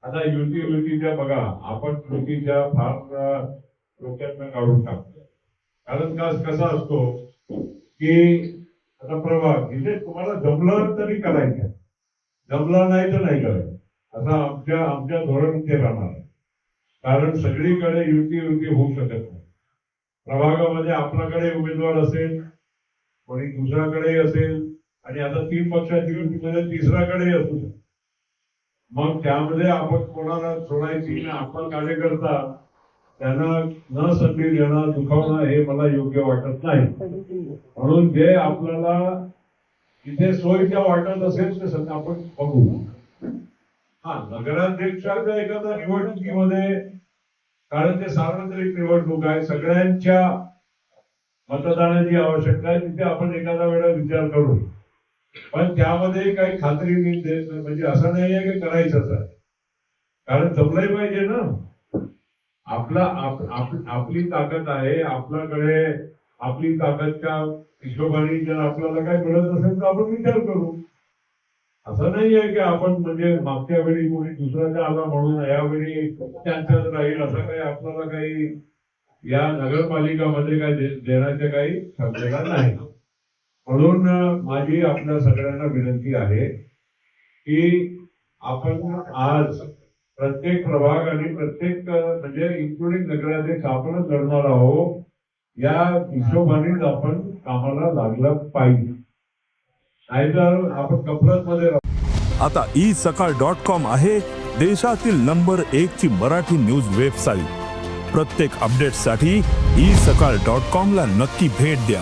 आता युतीच्या बघा, आपण युतीच्या फार डोक्यातनं काढून टाकतो. कारण कसा असतो की आता प्रभाग इथे तुम्हाला जमलं तरी करायचं, जमलं नाही तर नाही करायचं, असा आमच्या धोरण इथे राहणार. कारण सगळीकडे युती होऊ शकत नाही. प्रभागामध्ये आपल्याकडे उमेदवार असेल, कोणी दुसऱ्याकडे असेल, आणि आता 3 पक्षाची युतीमध्ये तिसऱ्याकडे असू शकतो. मग त्यामध्ये आपण कोणाला सोडायची ना, आपण कार्यकर्ता त्यांना न संधी देणं, दुखावणं हे मला योग्य वाटत नाही. म्हणून जे आपल्याला जिथे सोयीच्या वाटत असेल ते सध्या आपण बघू. नगराध्यक्षाच्या एखाद्या निवडणुकीमध्ये, कारण ते सार्वत्रिक निवडणूक आहे, सगळ्यांच्या मतदानाची आवश्यकता आहे, तिथे आपण एखादा वेळा विचार करू. पण त्यामध्ये काही खात्री म्हणजे असं नाही आहे की करायचंच आहे, कारण जमलंही पाहिजे ना. आपली ताकद आहे, आपल्याकडे आपली ताकदच्या हिशोबाने जर आपल्याला काही मिळत असेल तर आपण विचार करू. असं नाही आहे की आपण म्हणजे मागच्या वेळी कोणी दुसऱ्याचा आला म्हणून यावेळी त्यांच्याच राहील, असं काही आपल्याला काही या नगरपालिकामध्ये काही देण्याचे काही ठरलेला नाही. म्हणून माझी आपल्या सगळ्यांना विनंती आहे की आपण आज प्रत्येक प्रभाग आणि प्रत्येक म्हणजे इन्क्लुडिंग नगराध्यक्ष आपणच लढणार आहोत, या हिशोबाने आपण कामाला लागलं पाहिजे. नाहीतर आपण गफलत मध्ये. आता isakal.com आहे देशातील नंबर 1 ची मराठी न्यूज वेबसाईट. प्रत्येक अपडेटसाठी isakal.com ला नक्की भेट द्या.